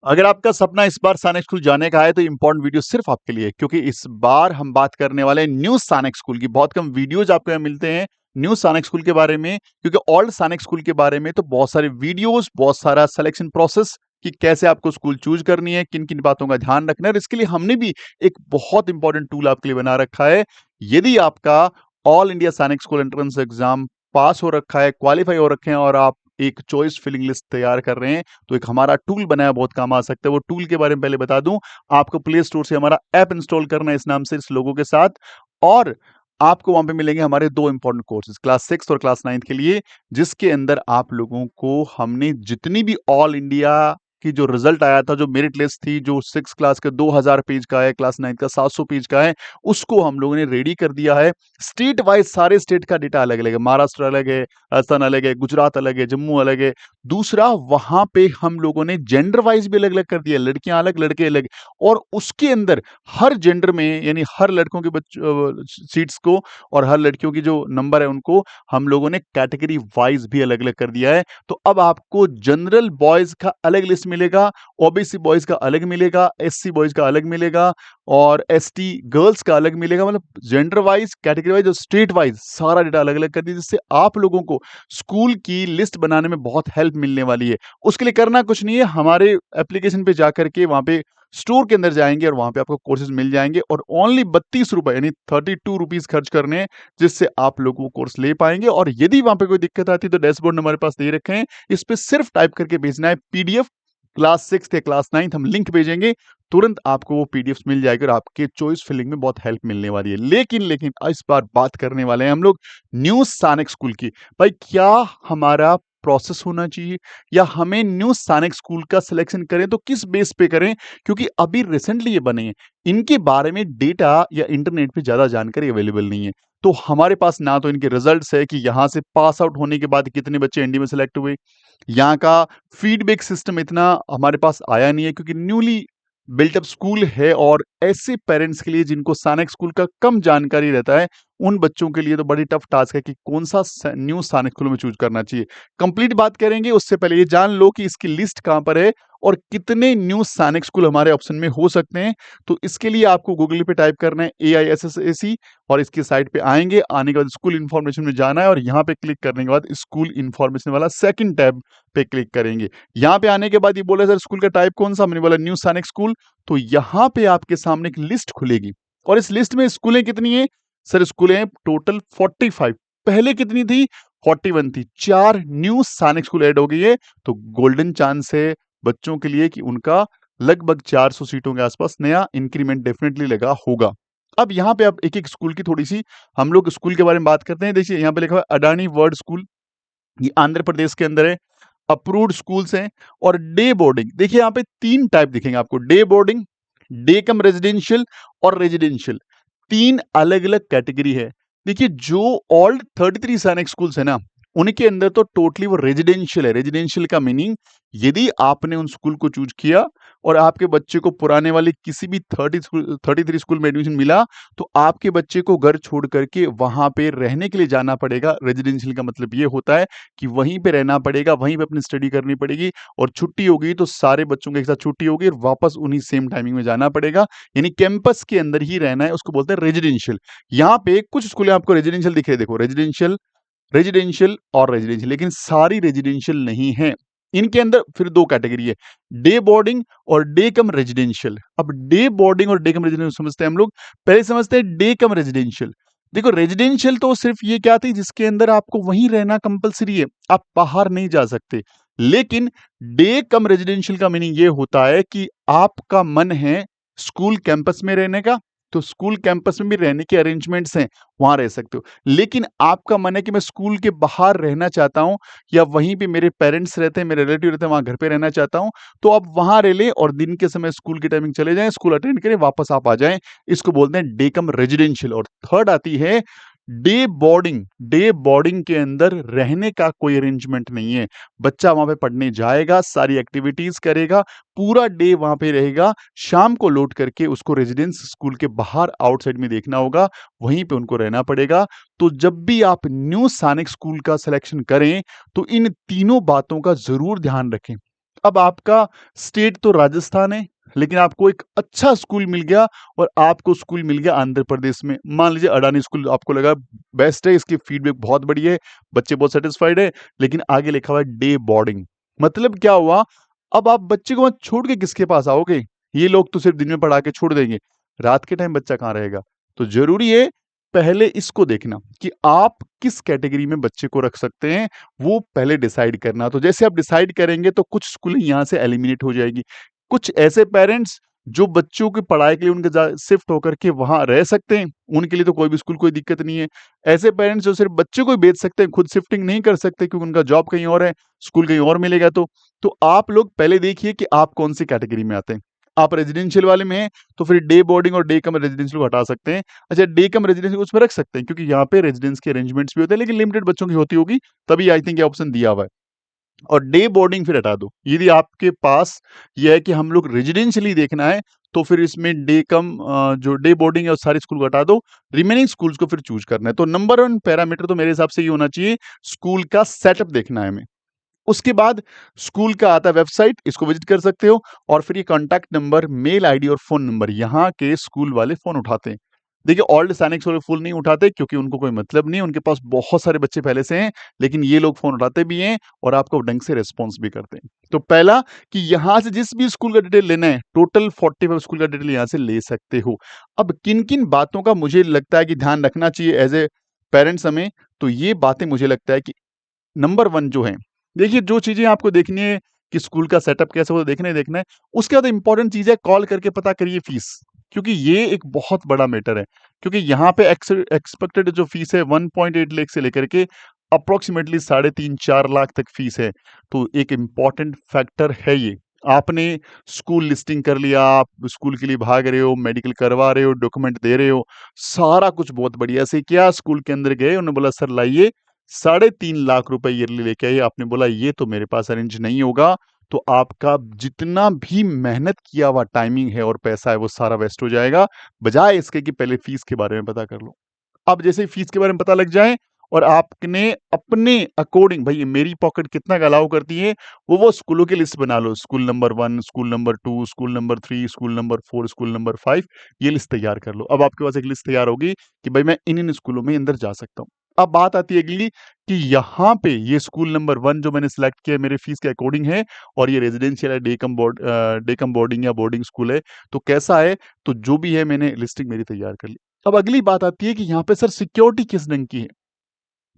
अगर आपका सपना इस बार सानेक स्कूल जाने का है तो इम्पोर्टेंट वीडियो सिर्फ आपके लिए, क्योंकि इस बार हम बात करने वाले हैं न्यू सानेक स्कूल की। बहुत कम वीडियोज आपको यहाँ मिलते हैं न्यू सानेक स्कूल के बारे में, क्योंकि ओल्ड सानेक स्कूल के बारे में तो बहुत सारे वीडियोस, बहुत सारा सिलेक्शन प्रोसेस कि कैसे आपको स्कूल चूज करनी है, किन किन बातों का ध्यान रखना है। और इसके लिए हमने भी एक बहुत इंपॉर्टेंट टूल आपके लिए बना रखा है। यदि आपका all India Sainik school entrance exam pass हो रखा है, क्वालिफाई हो रखे हैं और आप एक चॉइस फिलिंग लिस्ट तैयार कर रहे हैं, तो एक हमारा टूल बनाया बहुत काम आ सकता है। वो टूल के बारे में पहले बता दूं, आपको प्ले स्टोर से हमारा ऐप इंस्टॉल करना है इस नाम से, इस लोगों के साथ। और आपको वहां पे मिलेंगे हमारे दो इंपॉर्टेंट कोर्सेज क्लास 6 और क्लास 9 के लिए, जिसके अंदर आप लोगों को हमने जितनी भी ऑल इंडिया की जो रिजल्ट आया था, जो मेरिट लिस्ट थी, जो 6 क्लास का 2000 पेज का है, क्लास 9 का 700 पेज का है, उसको हम लोगों ने रेडी कर दिया है। स्टेट वाइज सारे स्टेट का डेटा अलग अलग है, महाराष्ट्र अलग है, राजस्थान अलग है, गुजरात अलग है, जम्मू अलग है। दूसरा, वहां पे हम लोगों ने जेंडर वाइज भी अलग अलग कर दिया, लड़कियां अलग लड़के अलग। और उसके अंदर हर जेंडर में, यानी हर लड़कों के सीट्स को और हर लड़कियों की जो नंबर है उनको हम लोगों ने कैटेगरी वाइज भी अलग अलग कर दिया है। तो अब आपको जनरल बॉयज का अलग लिस्ट मिलेगा, ओबीसी बॉयज का अलग मिलेगा, एससी बॉयज का अलग मिलेगा और एसटी गर्ल्स का अलग मिलेगा। मतलब जेंडर वाइज, कैटेगरी वाइज और स्टेट वाइज सारा डेटा अलग अलग कर दिया, जिससे आप लोगों को स्कूल की लिस्ट बनाने में बहुत हेल्प मिलने वाली है। उसके लिए करना कुछ नहीं है, हमारे एप्लीकेशन पे जाकर के वहां पे स्टोर के अंदर जाएंगे और वहां पे आपको कोर्सेज मिल जाएंगे, और ओनली 32 रुपए यानी 32 रुपीज खर्च करने हैं, जिससे आप लोग वो कोर्स ले पाएंगे। और यदि वहां पे कोई दिक्कत आती है तो डैशबोर्ड हमारे पास दे रखे हैं, इस पे सिर्फ टाइप करके भेजना है पीडीएफ क्लास 6 या क्लास 9, हम लिंक भेजेंगे, तुरंत आपको वो पीडीएफ मिल जाएगी और आपके चॉइस फिलिंग में बहुत हेल्प मिलने वाली है। लेकिन लेकिन इस बार बात करने वाले हैं हम लोग न्यू सानेक स्कूल की। भाई, क्या हमारा प्रोसेस होना चाहिए, या हमें न्यू सानेक स्कूल का सिलेक्शन करें तो किस बेस पे करें? क्योंकि अभी रिसेंटली ये बने हैं, इनके बारे में डेटा या इंटरनेट पे ज्यादा जानकारी अवेलेबल नहीं है। तो हमारे पास ना तो इनके रिजल्ट्स है कि यहां से पास आउट होने के बाद कितने बच्चे एनडी में सेलेक्ट हुए, यहाँ का फीडबैक सिस्टम इतना हमारे पास आया नहीं है, क्योंकि न्यूली बिल्टअप स्कूल है। और ऐसे पेरेंट्स के लिए जिनको सानेक स्कूल का कम जानकारी रहता है, उन बच्चों के लिए तो बड़ी टफ टास्क है कि कौन सा न्यू सानेक स्कूल में चूज करना चाहिए। कंप्लीट बात करेंगे, उससे पहले ये जान लो कि इसकी लिस्ट कहां पर है और कितने न्यू सानेक स्कूल हमारे ऑप्शन में हो सकते हैं। तो इसके लिए आपको गूगल पे टाइप करना है AISSAC, और इसकी साइट पे आएंगे, आने के बाद स्कूल इन्फॉर्मेशन में जाना है और यहाँ पे क्लिक करने के बाद स्कूल इन्फॉर्मेशन वाला सेकंड टैब पे क्लिक करेंगे। यहाँ पे आने के बाद ये बोला सर स्कूल का टाइप कौन सा, मैंने बोला न्यू सानेक स्कूल। तो यहाँ पे आपके सामने एक लिस्ट खुलेगी, और इस लिस्ट में स्कूलें कितनी है? सर स्कूलें टोटल 45। पहले कितनी थी? 41 थी। 4 न्यू सानेक स्कूल ऐड हो गई है। तो गोल्डन चांस है बच्चों के लिए कि उनका लगभग 400 सीटों के आसपास नया इंक्रीमेंट डेफिनेटली लगा होगा। अब यहाँ पे आप एक एक स्कूल की थोड़ी सी हम लोग स्कूल के बारे में बात करते हैं। देखिए यहाँ पे लिखा हुआ है अडानी वर्ड स्कूल, ये आंध्र प्रदेश के अंदर है। अप्रूव्ड स्कूल्स हैं। और डे बोर्डिंग, देखिए यहाँ पे 3 टाइप दिखेंगे आपको, डे बोर्डिंग, डे कम रेजिडेंशियल और रेजिडेंशियल। 3 अलग अलग कैटेगरी है। देखिए जो ऑल्ड 33 सैनिक स्कूल्स है ना, उनके अंदर तो टोटली वो रेजिडेंशियल है। रेजिडेंशियल का मीनिंग, यदि आपने उन स्कूल को चूज किया और आपके बच्चे को पुराने वाले किसी भी 33 स्कूल में एडमिशन मिला, तो आपके बच्चे को घर छोड़ करके वहां पे रहने के लिए जाना पड़ेगा। रेजिडेंशियल का मतलब ये होता है कि वहीं पे रहना पड़ेगा, वहीं पे अपनी स्टडी करनी पड़ेगी, और छुट्टी होगी तो सारे बच्चों के एक साथ छुट्टी होगी और वापस उन्हीं सेम टाइमिंग में जाना पड़ेगा। यानी कैंपस के अंदर ही रहना है, उसको बोलते हैं रेजिडेंशियल। यहाँ पे कुछ स्कूल आपको रेजिडेंशियल दिख रहे, देखो रेजिडेंशियल, रेजिडेंशियल और रेजिडेंशियल, लेकिन सारी रेजिडेंशियल नहीं है। इनके अंदर फिर 2 कैटेगरी है, डे बोर्डिंग और डे कम रेजिडेंशियल। अब डे बोर्डिंग और डे कम रेजिडेंशियल समझते हैं हम लोग। पहले समझते हैं डे कम रेजिडेंशियल। देखो रेजिडेंशियल तो सिर्फ ये क्या थी, जिसके अंदर आपको वहीं रहना कंपलसरी है, आप बाहर नहीं जा सकते। लेकिन डे कम रेजिडेंशियल का मीनिंग ये होता है कि आपका मन है स्कूल कैंपस में रहने का, तो स्कूल कैंपस में भी रहने के अरेंजमेंट्स हैं, वहां रह सकते हो। लेकिन आपका मन है कि मैं स्कूल के बाहर रहना चाहता हूं, या वहीं पे मेरे पेरेंट्स रहते हैं, मेरे रिलेटिव रहते हैं, वहां घर पे रहना चाहता हूं, तो आप वहां रह ले और दिन के समय स्कूल की टाइमिंग चले जाएं, स्कूल अटेंड करें, वापस आप आ जाएं। इसको बोलते हैं डे कम रेजिडेंशियल। और थर्ड आती है डे बोर्डिंग। डे बोर्डिंग के अंदर रहने का कोई अरेंजमेंट नहीं है, बच्चा वहां पे पढ़ने जाएगा, सारी एक्टिविटीज करेगा, पूरा डे वहां पे रहेगा, शाम को लौट करके उसको रेजिडेंस स्कूल के बाहर आउटसाइड में देखना होगा, वहीं पे उनको रहना पड़ेगा। तो जब भी आप न्यू सैनिक स्कूल का सिलेक्शन करें, तो इन तीनों बातों का जरूर ध्यान रखें। अब आपका स्टेट तो राजस्थान है, लेकिन आपको एक अच्छा स्कूल मिल गया और आपको स्कूल मिल गया आंध्र प्रदेश में। मान लीजिए अडानी स्कूल आपको लगा बेस्ट है, इसकी फीडबैक बहुत बढ़िया है, बच्चे बहुत सैटिस्फाइड है, लेकिन आगे लिखा हुआ है डे बोर्डिंग। मतलब क्या हुआ? अब आप बच्चे को वहाँ छोड़ के किसके पास आओगे? ये लोग तो सिर्फ दिन में पढ़ा के छोड़ देंगे, रात के टाइम बच्चा कहाँ रहेगा? तो ज़रूरी है पहले इसको देखना कि आप किस कैटेगरी में बच्चे को रख सकते हैं, वो पहले डिसाइड करना। तो जैसे आप डिसाइड करेंगे तो कुछ स्कूलें यहाँ से एलिमिनेट हो जाएगी। कुछ ऐसे पेरेंट्स जो बच्चों की पढ़ाई के लिए उनके शिफ्ट होकर के वहाँ रह सकते हैं, उनके लिए तो कोई भी स्कूल कोई दिक्कत नहीं है। ऐसे पेरेंट्स जो सिर्फ बच्चे को ही भेज सकते हैं, खुद शिफ्टिंग नहीं कर सकते क्योंकि उनका जॉब कहीं और है, स्कूल कहीं और मिलेगा तो आप लोग पहले देखिए कि आप कौन-सी कैटेगरी में आते हैं। आप रेजिडेंशियल वाले में हैं, तो फिर डे बोर्डिंग और डे कम रेजिडेंशियल को हटा सकते हैं। अच्छा, डे कम रेजिडेंशियल उसमें रख सकते हैं क्योंकि यहाँ पे रेजिडेंस के अरेंजमेंट्स भी होते हैं, लेकिन लिमिटेड बच्चों की होती होगी, तभी आई थिंक ये ऑप्शन दिया हुआ है। और डे बोर्डिंग फिर हटा दो। यदि आपके पास ये है कि हम लोग रेजिडेंशियली देखना है, तो फिर इसमें डे कम जो डे बोर्डिंग है, उस सारे स्कूल को हटा दो, रिमेनिंग स्कूल्स को फिर चूज़ करना है। तो नंबर 1 पैरामीटर तो मेरे हिसाब से ये होना चाहिए, स्कूल का सेटअप देखना है हमें। उसके बाद स्कूल का आता है वेबसाइट, इसको विजिट कर सकते हो और फिर ये कॉन्टैक्ट नंबर, मेल आईडी और फ़ोन नंबर, यहाँ के स्कूल वाले फ़ोन उठाते हैं। देखिए ओल्ड सैनिक्स वाले फ़ोन नहीं उठाते क्योंकि उनको कोई मतलब नहीं है, उनके पास बहुत सारे बच्चे पहले से हैं, लेकिन ये लोग फ़ोन उठाते भी हैं और आपको ढंग से रिस्पॉन्स भी करते हैं। तो पहला कि यहाँ से जिस भी स्कूल का डिटेल लेना है, टोटल 45 स्कूल का डिटेल यहाँ से ले सकते हो। अब किन-किन बातों का मुझे लगता है कि ध्यान रखना चाहिए एज़ ए पेरेंट्स हमें, तो ये बातें मुझे लगता है कि नंबर 1 जो है, देखिए जो चीज़ें आपको देखनी है कि स्कूल का सेटअप कैसा है वो देखना ही देखना है। उसके बाद इम्पोर्टेंट चीज़ है कॉल करके पता करिए फीस, क्योंकि ये एक बहुत बड़ा मैटर है। क्योंकि यहाँ पे एक्सपेक्टेड जो फीस है 1.8 लाख से लेकर के अप्रॉक्सिमेटली साढ़े 3-4 लाख तक फीस है। तो एक इम्पोर्टेंट फैक्टर है ये। आपने स्कूल लिस्टिंग कर लिया, आप स्कूल के लिए भाग रहे हो, मेडिकल करवा रहे हो, डॉक्यूमेंट दे रहे हो, सारा कुछ बहुत बढ़िया से किया, स्कूल के अंदर गए, उन्होंने बोला सर लाइए 3.5 लाख रुपए ईयरली लेके आइए। आपने बोला ये तो मेरे पास अरेंज नहीं होगा, तो आपका जितना भी मेहनत किया हुआ टाइमिंग है और पैसा है वो सारा वेस्ट हो जाएगा, बजाय इसके कि पहले फीस के बारे में पता कर लो। अब जैसे ही फीस के बारे में पता लग जाए और आपने अपने अकॉर्डिंग भाई मेरी पॉकेट कितना अलाउ करती है, वो स्कूलों की लिस्ट बना लो। School number 1, school number 2, school number 3, school number 4, school number 5, ये लिस्ट तैयार कर लो। अब आपके पास एक लिस्ट तैयार होगी कि भाई मैं इन-इन स्कूलों में अंदर जा सकता हूँ। अब बात आती है अगली कि यहाँ पे ये स्कूल नंबर 1 जो मैंने सिलेक्ट किया है मेरे फीस के अकॉर्डिंग है और ये रेजिडेंशियल है, डे कम बोर्डिंग या बोर्डिंग स्कूल है, तो कैसा है? तो जो भी है मैंने लिस्टिंग मेरी तैयार कर ली। अब अगली बात आती है कि यहाँ पे सर सिक्योरिटी किस ढंग की है?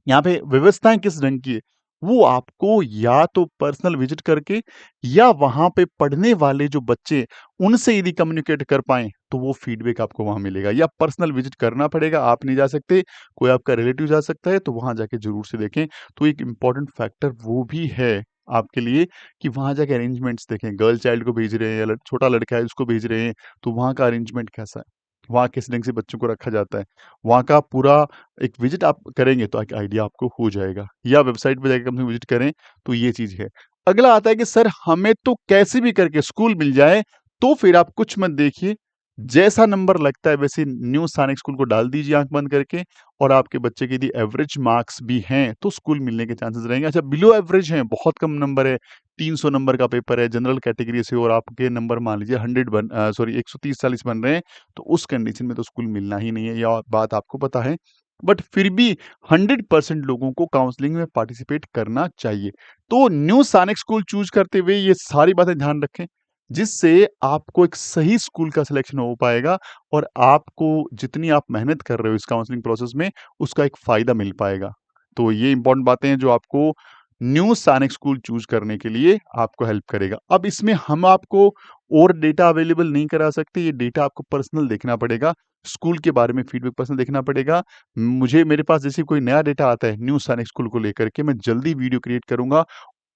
यहाँ पे व्यवस्थाएँ किस ढंग की है? वो आपको या तो पर्सनल विज़िट करके या वहाँ पे पढ़ने वाले जो बच्चे, उनसे यदि कम्युनिकेट कर पाएँ, तो वो फीडबैक आपको वहाँ मिलेगा या पर्सनल विज़िट करना पड़ेगा, आप नहीं जा सकते, कोई आपका रिलेटिव जा सकता है, तो वहाँ जाके ज़रूर से देखें। तो एक इम्पोर्टेंट फैक्टर वो भी है आपके लिए कि वहाँ जाके अरेंजमेंट्स देखें, गर्ल चाइल्ड को भेज रहे हैं या छोटा लड़का है उसको भेज रहे हैं, तो वहाँ का अरेंजमेंट कैसा है? वहाँ किस ढंग से बच्चों को रखा जाता है? वहाँ का पूरा एक विज़िट आप करेंगे तो एक आइडिया आपको हो जाएगा या वेबसाइट पे जाके कम से विज़िट करें, तो ये चीज़ है। अगला आता है कि सर हमें तो कैसे भी करके स्कूल मिल जाए, तो फिर आप कुछ मत देखिए, जैसा नंबर लगता है वैसे न्यू सैनिक स्कूल को डाल दीजिए आँख बंद करके और आपके बच्चे के यदि एवरेज मार्क्स भी हैं, तो स्कूल मिलने के चांसेस रहेंगे। अच्छा बिलो एवरेज हैं, बहुत कम नंबर है, 300 नंबर का पेपर है, जनरल कैटेगरी से और आपके नंबर मान लीजिए 130-40 बन रहे हैं, तो उस कंडीशन में तो स्कूल मिलना ही नहीं है, यह बात आपको पता है। बट फिर भी 100% लोगों को काउंसलिंग में पार्टिसिपेट करना चाहिए। तो न्यू सैनिक स्कूल चूज़ करते हुए ये सारी बातें ध्यान रखें, जिससे आपको एक सही स्कूल का सिलेक्शन हो पाएगा और आपको जितनी आप मेहनत कर रहे हो इस काउंसलिंग प्रोसेस में, उसका एक फ़ायदा मिल पाएगा। तो ये इम्पोर्टेंट बातें हैं जो आपको न्यू सैनिक स्कूल चूज़ करने के लिए आपको हेल्प करेगा। अब इसमें हम आपको और डेटा अवेलेबल नहीं करा सकते, ये डेटा आपको पर्सनल देखना पड़ेगा। स्कूल के बारे में फीडबैक पर्सनल देखना पड़ेगा। मुझे मेरे पास जैसे कोई नया डेटा आता है न्यू सैनिक स्कूल को लेकर के मैं जल्दी वीडियो क्रिएट करूँगा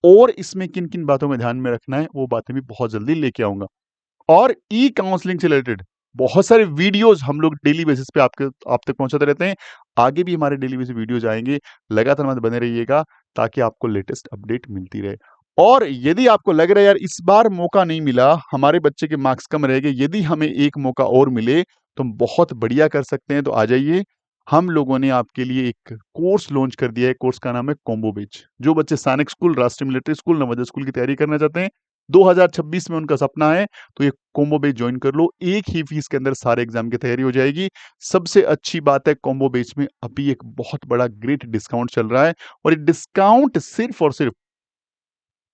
और इसमें किन-किन बातों में ध्यान में रखना है, वो बातें भी बहुत जल्दी लेके आऊँगा। और ई काउंसलिंग से रिलेटेड बहुत सारे वीडियोस हम लोग डेली बेसिस पे आप तक पहुंचाते रहते हैं। आगे भी हमारे डेली बेसिस वीडियोस आएंगे, लगातार हमारे बने रहिएगा ताकि आपको लेटेस्ट अपडेट मिलती रहे। और यदि आपको लग रहा है यार इस बार मौका नहीं मिला, हमारे बच्चे के मार्क्स कम रह गए, यदि हमें एक मौका और मिले तो हम बहुत बढ़िया कर सकते हैं, तो आ जाइए। हम लोगों ने आपके लिए एक कोर्स लॉन्च कर दिया है, कोर्स का नाम है कॉम्बो बैच। जो बच्चे सैनिक स्कूल, राष्ट्रीय मिलिट्री स्कूल, नवोदय स्कूल की तैयारी करना चाहते हैं, 2026 में उनका सपना है, तो ये कॉम्बो बैच जॉइन कर लो। एक ही फीस के अंदर सारे एग्जाम की तैयारी हो जाएगी। सबसे अच्छी बात है, कॉम्बो बैच में अभी एक बहुत बड़ा ग्रेट डिस्काउंट चल रहा है और ये डिस्काउंट सिर्फ और सिर्फ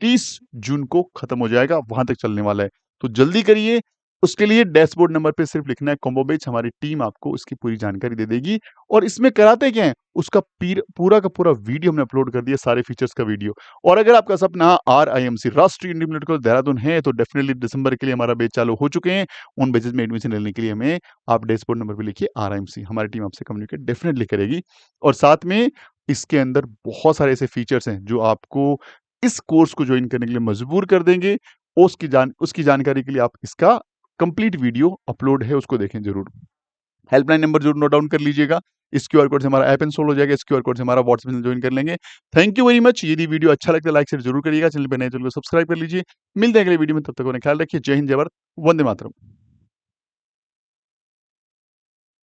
30 जून को खत्म हो जाएगा, वहां तक चलने वाला है। तो जल्दी करिए। उसके लिए डैशबोर्ड नंबर पे सिर्फ लिखना है कॉम्बो बैच, हमारी टीम आपको उसकी पूरी जानकारी दे देगी। और इसमें कराते क्या है, उसका पूरा का पूरा वीडियो हमने अपलोड कर दिया, सारे फीचर्स का वीडियो। और अगर आपका सपना RIMC राष्ट्रीय इंडियन मेडिकल कॉलेज देहरादून है, तो डेफिनेटली दिसंबर के लिए हमारा बैच चालू हो चुके हैं। उन बैचेस में एडमिशन लेने के लिए हमें आप डैशबोर्ड नंबर पे लिखिए RIMC, हमारी टीम आपसे कम्युनिकेट डेफिनेटली करेगी। और साथ में इसके अंदर बहुत सारे ऐसे फीचर्स हैं जो आपको इस कोर्स को ज्वाइन करने के लिए मजबूर कर देंगे। उसकी जानकारी के लिए आप इसका कंप्लीट वीडियो अपलोड है, उसको देखें जरूर। हेल्पलाइन नंबर जरूर नोट डाउन कर लीजिएगा। इस क्यूआर कोड से हमारा ऐप इंस्टॉल हो जाएगा। इस क्यूआर कोड से हमारा व्हाट्सएप चैनल ज्वाइन कर लेंगे। Thank you very much. यदि वीडियो अच्छा लगता है लाइक शेयर जरूर करिएगा। चैनल पर नए चैनल को सब्सक्राइब कर लीजिए। मिलते हैं अगले वीडियो में, तब तक अपना ख्याल रखिए। जय हिंद, जय भारत, वंदे मातरम।